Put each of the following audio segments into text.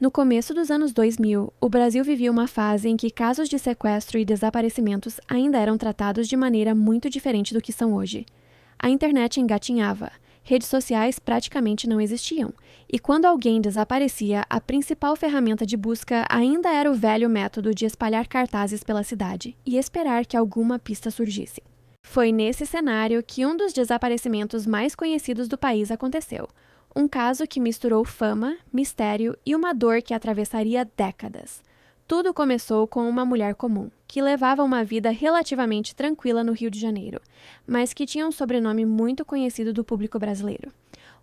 No começo dos anos 2000, o Brasil vivia uma fase em que casos de sequestro e desaparecimentos ainda eram tratados de maneira muito diferente do que são hoje. A internet engatinhava, redes sociais praticamente não existiam, e quando alguém desaparecia, a principal ferramenta de busca ainda era o velho método de espalhar cartazes pela cidade e esperar que alguma pista surgisse. Foi nesse cenário que um dos desaparecimentos mais conhecidos do país aconteceu. Um caso que misturou fama, mistério e uma dor que atravessaria décadas. Tudo começou com uma mulher comum, que levava uma vida relativamente tranquila no Rio de Janeiro, mas que tinha um sobrenome muito conhecido do público brasileiro.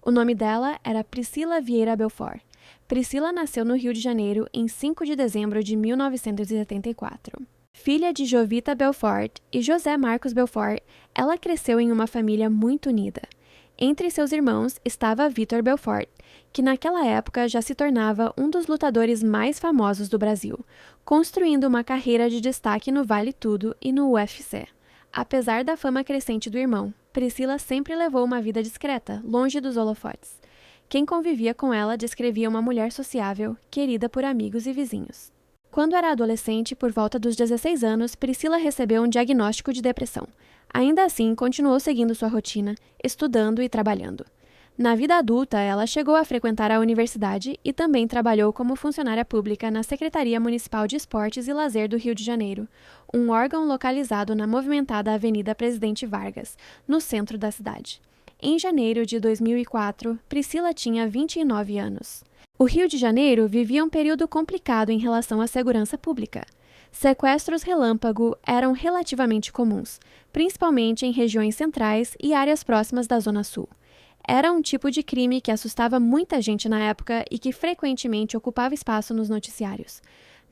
O nome dela era Priscila Vieira Belfort. Priscila nasceu no Rio de Janeiro em 5 de dezembro de 1974. Filha de Jovita Belfort e José Marcos Belfort, ela cresceu em uma família muito unida. Entre seus irmãos estava Vitor Belfort, que naquela época já se tornava um dos lutadores mais famosos do Brasil, construindo uma carreira de destaque no Vale Tudo e no UFC. Apesar da fama crescente do irmão, Priscila sempre levou uma vida discreta, longe dos holofotes. Quem convivia com ela descrevia uma mulher sociável, querida por amigos e vizinhos. Quando era adolescente, por volta dos 16 anos, Priscila recebeu um diagnóstico de depressão. Ainda assim, continuou seguindo sua rotina, estudando e trabalhando. Na vida adulta, ela chegou a frequentar a universidade e também trabalhou como funcionária pública na Secretaria Municipal de Esportes e Lazer do Rio de Janeiro, um órgão localizado na movimentada Avenida Presidente Vargas, no centro da cidade. Em janeiro de 2004, Priscila tinha 29 anos. O Rio de Janeiro vivia um período complicado em relação à segurança pública. Sequestros relâmpago eram relativamente comuns, principalmente em regiões centrais e áreas próximas da Zona Sul. Era um tipo de crime que assustava muita gente na época e que frequentemente ocupava espaço nos noticiários.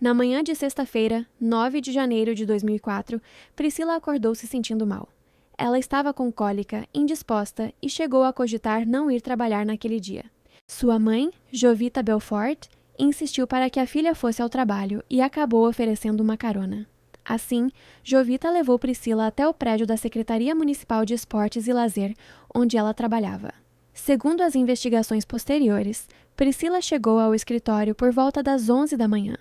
Na manhã de sexta-feira, 9 de janeiro de 2004, Priscila acordou se sentindo mal. Ela estava com cólica, indisposta e chegou a cogitar não ir trabalhar naquele dia. Sua mãe, Jovita Belfort, insistiu para que a filha fosse ao trabalho e acabou oferecendo uma carona. Assim, Jovita levou Priscila até o prédio da Secretaria Municipal de Esportes e Lazer, onde ela trabalhava. Segundo as investigações posteriores, Priscila chegou ao escritório por volta das 11 da manhã.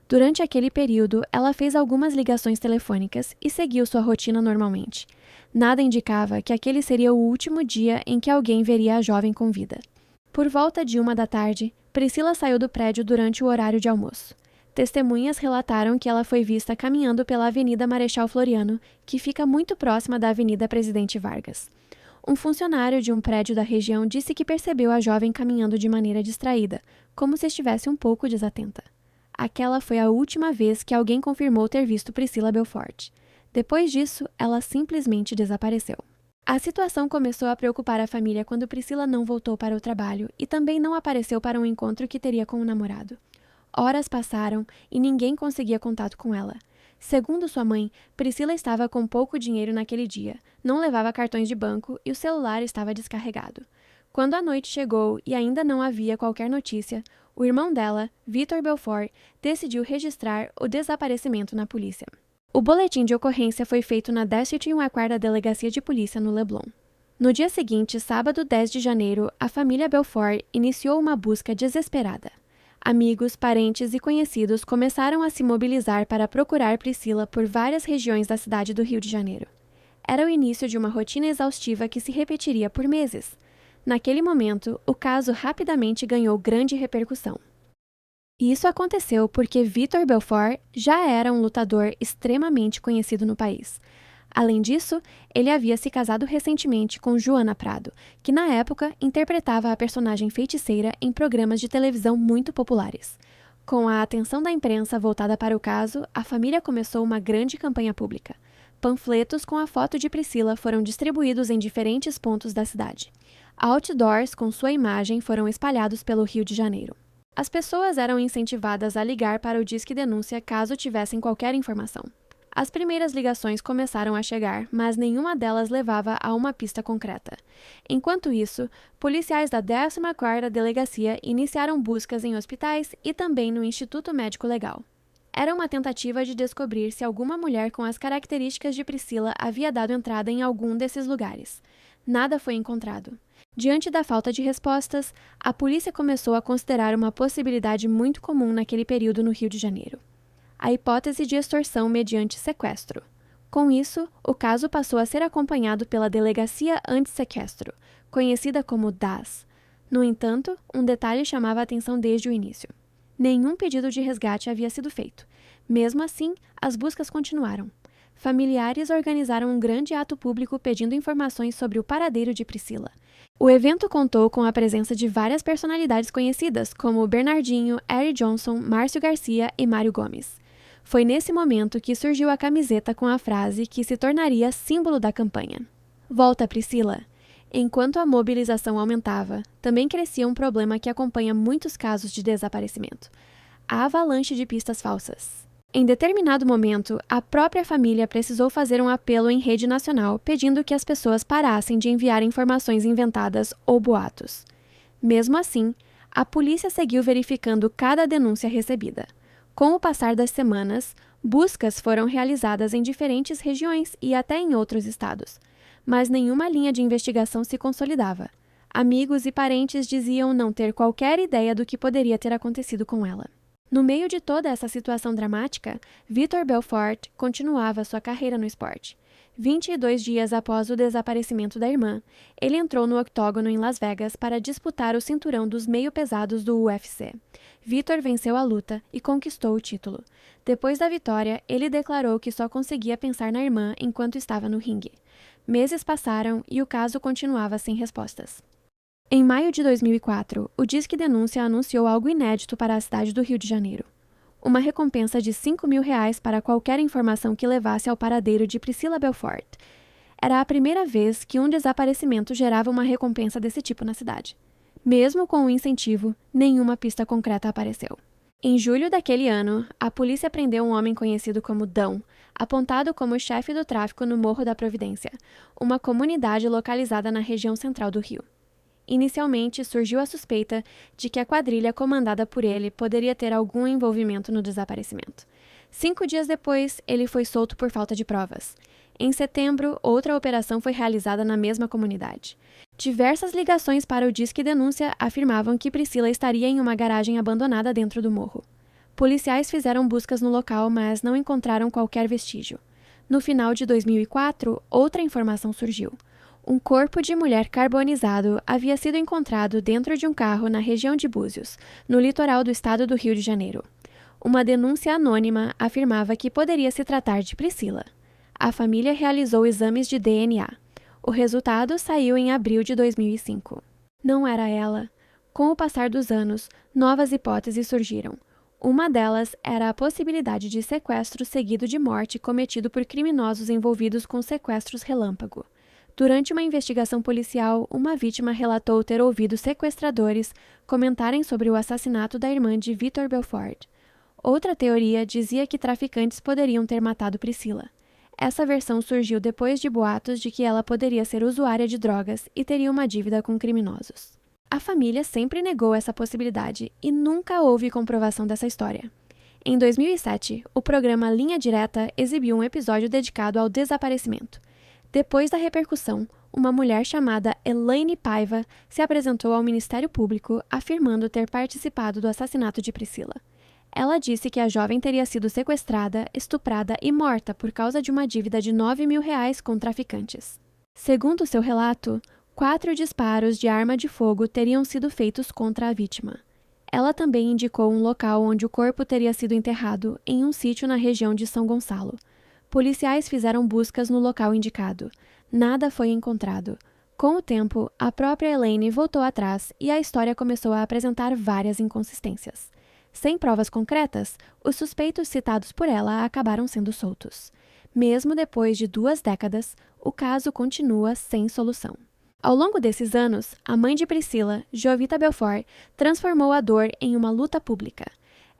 Durante aquele período, ela fez algumas ligações telefônicas e seguiu sua rotina normalmente. Nada indicava que aquele seria o último dia em que alguém veria a jovem com vida. Por volta de 1 da tarde, Priscila saiu do prédio durante o horário de almoço. Testemunhas relataram que ela foi vista caminhando pela Avenida Marechal Floriano, que fica muito próxima da Avenida Presidente Vargas. Um funcionário de um prédio da região disse que percebeu a jovem caminhando de maneira distraída, como se estivesse um pouco desatenta. Aquela foi a última vez que alguém confirmou ter visto Priscila Belfort. Depois disso, ela simplesmente desapareceu. A situação começou a preocupar a família quando Priscila não voltou para o trabalho e também não apareceu para um encontro que teria com o namorado. Horas passaram e ninguém conseguia contato com ela. Segundo sua mãe, Priscila estava com pouco dinheiro naquele dia, não levava cartões de banco e o celular estava descarregado. Quando a noite chegou e ainda não havia qualquer notícia, o irmão dela, Vitor Belfort, decidiu registrar o desaparecimento na polícia. O boletim de ocorrência foi feito na 14ª Delegacia de Polícia no Leblon. No dia seguinte, sábado 10 de janeiro, a família Belfort iniciou uma busca desesperada. Amigos, parentes e conhecidos começaram a se mobilizar para procurar Priscila por várias regiões da cidade do Rio de Janeiro. Era o início de uma rotina exaustiva que se repetiria por meses. Naquele momento, o caso rapidamente ganhou grande repercussão. Isso aconteceu porque Vitor Belfort já era um lutador extremamente conhecido no país. Além disso, ele havia se casado recentemente com Joana Prado, que na época interpretava a personagem feiticeira em programas de televisão muito populares. Com a atenção da imprensa voltada para o caso, a família começou uma grande campanha pública. Panfletos com a foto de Priscila foram distribuídos em diferentes pontos da cidade. Outdoors com sua imagem foram espalhados pelo Rio de Janeiro. As pessoas eram incentivadas a ligar para o Disque Denúncia caso tivessem qualquer informação. As primeiras ligações começaram a chegar, mas nenhuma delas levava a uma pista concreta. Enquanto isso, policiais da 14ª Delegacia iniciaram buscas em hospitais e também no Instituto Médico Legal. Era uma tentativa de descobrir se alguma mulher com as características de Priscila havia dado entrada em algum desses lugares. Nada foi encontrado. Diante da falta de respostas, a polícia começou a considerar uma possibilidade muito comum naquele período no Rio de Janeiro: a hipótese de extorsão mediante sequestro. Com isso, o caso passou a ser acompanhado pela Delegacia Anti-Sequestro, conhecida como DAS. No entanto, um detalhe chamava a atenção desde o início: nenhum pedido de resgate havia sido feito. Mesmo assim, as buscas continuaram. Familiares organizaram um grande ato público pedindo informações sobre o paradeiro de Priscila. O evento contou com a presença de várias personalidades conhecidas, como Bernardinho, Harry Johnson, Márcio Garcia e Mário Gomes. Foi nesse momento que surgiu a camiseta com a frase que se tornaria símbolo da campanha: "Volta, Priscila!". Enquanto a mobilização aumentava, também crescia um problema que acompanha muitos casos de desaparecimento: a avalanche de pistas falsas. Em determinado momento, a própria família precisou fazer um apelo em rede nacional pedindo que as pessoas parassem de enviar informações inventadas ou boatos. Mesmo assim, a polícia seguiu verificando cada denúncia recebida. Com o passar das semanas, buscas foram realizadas em diferentes regiões e até em outros estados, mas nenhuma linha de investigação se consolidava. Amigos e parentes diziam não ter qualquer ideia do que poderia ter acontecido com ela. No meio de toda essa situação dramática, Vitor Belfort continuava sua carreira no esporte. 22 dias após o desaparecimento da irmã, ele entrou no octógono em Las Vegas para disputar o cinturão dos meio-pesados do UFC. Vitor venceu a luta e conquistou o título. Depois da vitória, ele declarou que só conseguia pensar na irmã enquanto estava no ringue. Meses passaram e o caso continuava sem respostas. Em maio de 2004, o Disque Denúncia anunciou algo inédito para a cidade do Rio de Janeiro: uma recompensa de R$5.000 para qualquer informação que levasse ao paradeiro de Priscila Belfort. Era a primeira vez que um desaparecimento gerava uma recompensa desse tipo na cidade. Mesmo com o incentivo, nenhuma pista concreta apareceu. Em julho daquele ano, a polícia prendeu um homem conhecido como Dão, apontado como chefe do tráfico no Morro da Providência, uma comunidade localizada na região central do Rio. Inicialmente, surgiu a suspeita de que a quadrilha comandada por ele poderia ter algum envolvimento no desaparecimento. 5 dias depois, ele foi solto por falta de provas. Em setembro, outra operação foi realizada na mesma comunidade. Diversas ligações para o Disque Denúncia afirmavam que Priscila estaria em uma garagem abandonada dentro do morro. Policiais fizeram buscas no local, mas não encontraram qualquer vestígio. No final de 2004, outra informação surgiu: um corpo de mulher carbonizado havia sido encontrado dentro de um carro na região de Búzios, no litoral do estado do Rio de Janeiro. Uma denúncia anônima afirmava que poderia se tratar de Priscila. A família realizou exames de DNA. O resultado saiu em abril de 2005. Não era ela. Com o passar dos anos, novas hipóteses surgiram. Uma delas era a possibilidade de sequestro seguido de morte cometido por criminosos envolvidos com sequestros relâmpago. Durante uma investigação policial, uma vítima relatou ter ouvido sequestradores comentarem sobre o assassinato da irmã de Vitor Belfort. Outra teoria dizia que traficantes poderiam ter matado Priscila. Essa versão surgiu depois de boatos de que ela poderia ser usuária de drogas e teria uma dívida com criminosos. A família sempre negou essa possibilidade e nunca houve comprovação dessa história. Em 2007, o programa Linha Direta exibiu um episódio dedicado ao desaparecimento. Depois da repercussão, uma mulher chamada Elaine Paiva se apresentou ao Ministério Público afirmando ter participado do assassinato de Priscila. Ela disse que a jovem teria sido sequestrada, estuprada e morta por causa de uma dívida de R$9.000 com traficantes. Segundo seu relato, 4 disparos de arma de fogo teriam sido feitos contra a vítima. Ela também indicou um local onde o corpo teria sido enterrado, em um sítio na região de São Gonçalo. Policiais fizeram buscas no local indicado. Nada foi encontrado. Com o tempo, a própria Elaine voltou atrás e a história começou a apresentar várias inconsistências. Sem provas concretas, os suspeitos citados por ela acabaram sendo soltos. Mesmo depois de 2 décadas, o caso continua sem solução. Ao longo desses anos, a mãe de Priscila, Jovita Belfort, transformou a dor em uma luta pública.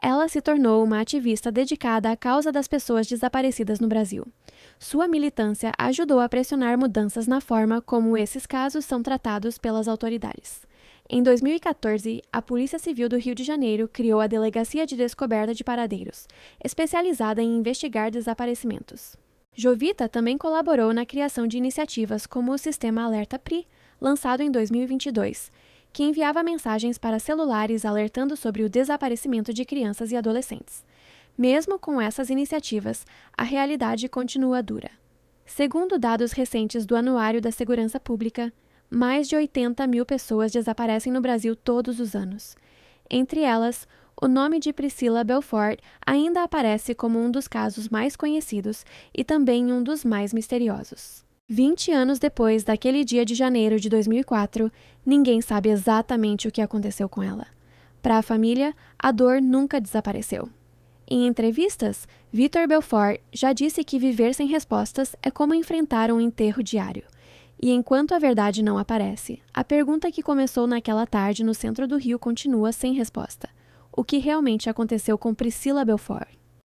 Ela se tornou uma ativista dedicada à causa das pessoas desaparecidas no Brasil. Sua militância ajudou a pressionar mudanças na forma como esses casos são tratados pelas autoridades. Em 2014, a Polícia Civil do Rio de Janeiro criou a Delegacia de Descoberta de Paradeiros, especializada em investigar desaparecimentos. Jovita também colaborou na criação de iniciativas como o Sistema Alerta PRI, lançado em 2022, que enviava mensagens para celulares alertando sobre o desaparecimento de crianças e adolescentes. Mesmo com essas iniciativas, a realidade continua dura. Segundo dados recentes do Anuário da Segurança Pública, mais de 80 mil pessoas desaparecem no Brasil todos os anos. Entre elas, o nome de Priscila Belfort ainda aparece como um dos casos mais conhecidos e também um dos mais misteriosos. 20 anos depois daquele dia de janeiro de 2004, ninguém sabe exatamente o que aconteceu com ela. Para a família, a dor nunca desapareceu. Em entrevistas, Vitor Belfort já disse que viver sem respostas é como enfrentar um enterro diário. E enquanto a verdade não aparece, a pergunta que começou naquela tarde no centro do Rio continua sem resposta. O que realmente aconteceu com Priscila Belfort?